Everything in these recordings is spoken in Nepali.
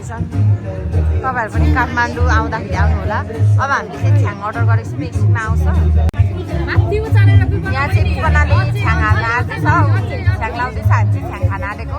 रहेछ तपाईहरु पनि काठमाडौँ आउँदाखेरि आउनु होला अब हामीले चाहिँ छ्याङ अर्डर गरेको छौं एकछिनमा आउँछ यहाँ चाहिँ पुगनाले छ्याङ हाल्न आएको छ छ्याङ लाउँदैछ हामी चाहिँ छ्याङ खान आएको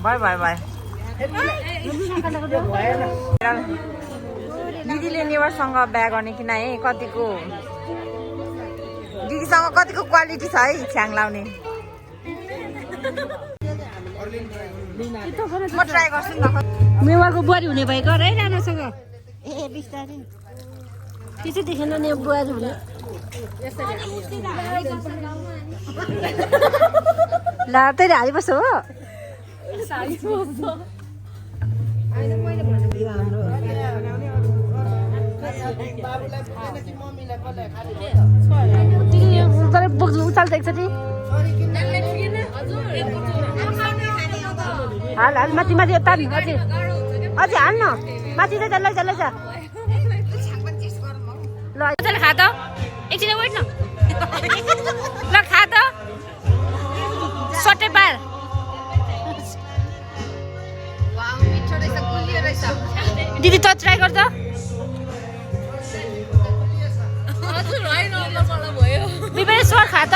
Bye. दिदीले नेभरसँग बिहा गर्ने कि नै कतिको दिदीसँग कतिको क्वालिटी छ है छ्याङ लाउने म ट्राई गर्छु नि त मेवाको बुहारी हुने भइ गर है राम्रोसँग ए बिस्तारै त्यो चाहिँ देखेन नि बुहारी हुने ला तेरे हालिबस्छ हो उचाल्छ एकचोटि हाल हाल माथि माथि तान अझै अझै हाल न माथि चाहिँ लैजा ल खा त एकछिन वेट न ल खा त सट्टै पार दिदी त ट्राई गर त बिबेर स्वर खा त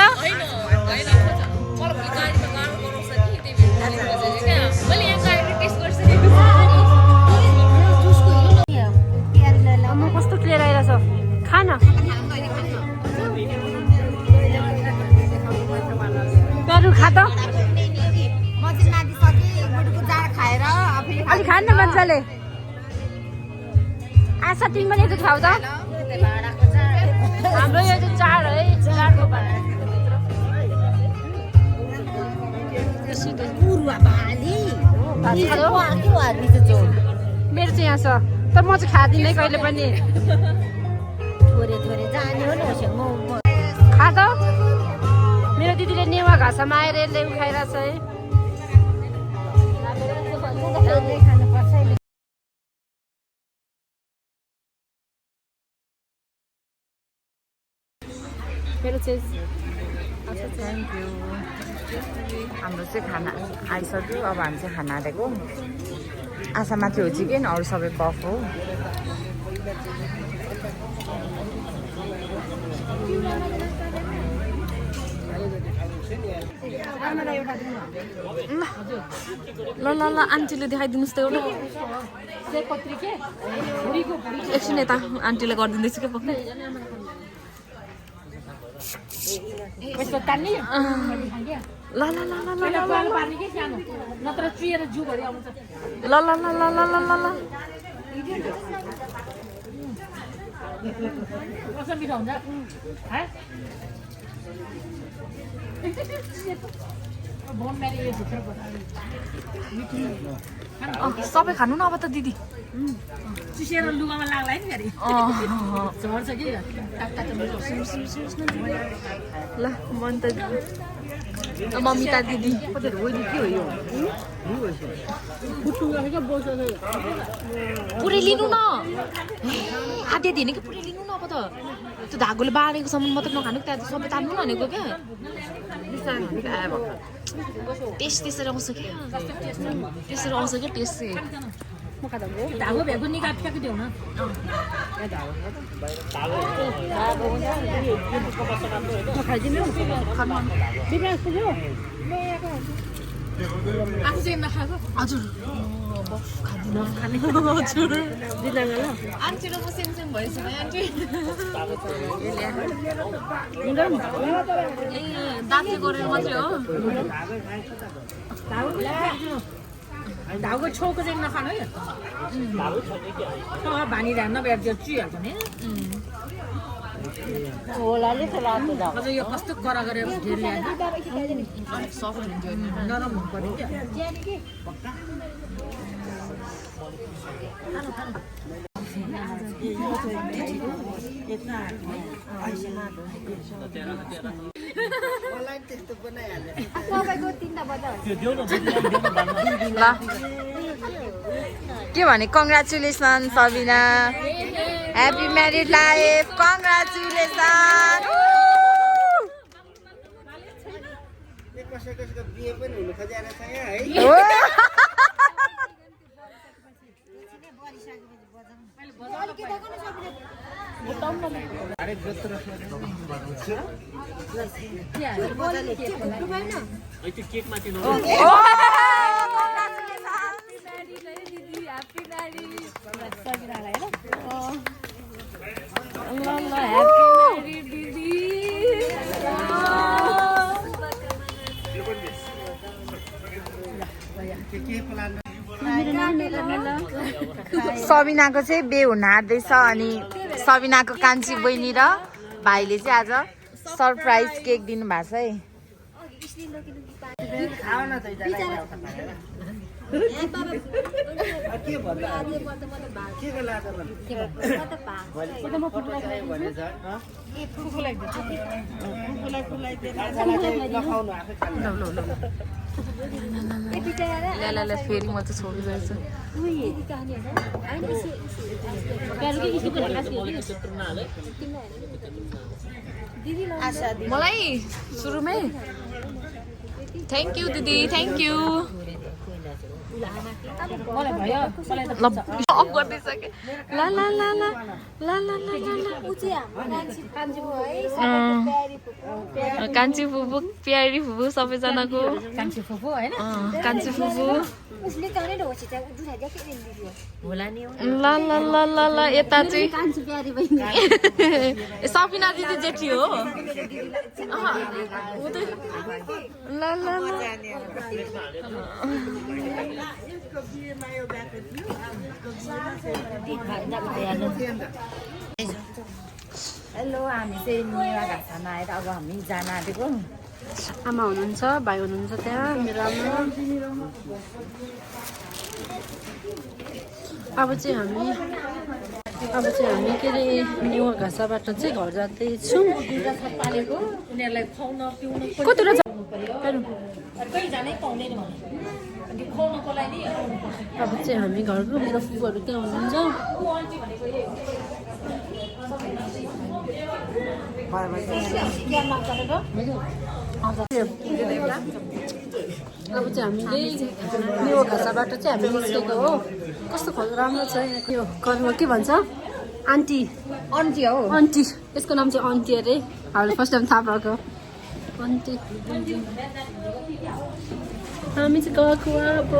म कस्तो क्लियर आइरहेछ खान पेरु खा त अलि खान्न मान्छेले आशा तिमी पनि एकचोटि खाऊ त हाम्रो यो चाहिँ चाड है चाडको मेरो चाहिँ यहाँ छ तर म चाहिँ खाँदिनँ है कहिले पनि खा त मेरो दिदीले नेवा घाँसमा आएर यसले उखाइरहेछ है मेरो चाहिँ थ्याङ्क यू हाम्रो चाहिँ खाना आइसक्यो अब हामी चाहिँ खाना आएको आशा माथि हो चिकन अरू सबै बफ हो ल आन्टीले देखाइदिनुहोस् त एउटा एकछिन यता आन्टीले गरिदिँदैछु क्या पक्कै सबै खानु न अब त दिदी चिसेर लुगामा लाग्ला नि फेरि झर्छ कि ल मन त मम्मिता दिदी पुरै लिनु न आधी दिने कि पुरै लिनु न अब त त्यो धागोले बाँडेको सामान मात्र नखानु त्यहाँ सबै तान्नु भनेको क्या टेस्ट त्यसरी आउँछ क्या त्यसरी आउँछ क्या टेस्ट चाहिँ धागो भ्याएको निकाल फ्याँक देऊ न आफू चाहिँ नखाएको हजुर आन्टी र म सेमसेम भएछ आन्टी दाँतले गरेर मात्रै हो धाउको छेउको चाहिँ नखानु है भानी धान नभएर चुइहाल्छ नि अझ यो कस्तो करा गरेर ढेर ल्याएर नरम हुनु पर्यो क्या ल के भने congratulation Sabina happy married life congratulation सबिनाको चाहिँ बे हुन आँट्दैछ अनि सबिनाको कान्छी बहिनी र भाइले चाहिँ आज सरप्राइज केक दिनु भएको छ है ल फेरि म चाहिँ छोडिरहेछु मलाई सुरुमै थ्याङ्क यू दिदी थ्याङ्क यू अफ गरिदिइसकेँ ल ल ल ल ल ल कान्छी फुपू प्यारी फुपू सबैजनाको कान्छी फुपू होइन कान्छी फुपू उसले त नै ढोसी त उठा दियो के दियो होला नि ल ल ल ल ल यता चाहिँ कान्छी प्यारी बहिनी सबिना दिदी जेठी हो ल ल ल हेलो हामी चाहिँ नेवा घाँसमा आएर अब हामी जान आँटेको आमा हुनुहुन्छ भाइ हुनुहुन्छ त्यहाँ मेरो आमा अब चाहिँ हामी के अरे नेवा घाँसाबाट चाहिँ घर जाँदैछौँ उनीहरूलाई खुवाउन पिउनु कतिवटा कहीँजानै पाउँदैन अनि खुवाउनुको लागि अब चाहिँ हामी घरको मेरो फुपूहरू त्यहाँ हुनुहुन्छ अब चाहिँ हामीले यो घाँसाबाट चाहिँ हामी निस्केको हो कस्तो राम्रो छ यो घरमा के भन्छ आन्टी अन्टी हो आन्टी यसको नाम चाहिँ आन्टी अरे हामीले फर्स्ट टाइम थाहा पाएको आन्टी हामी चाहिँ गएको अब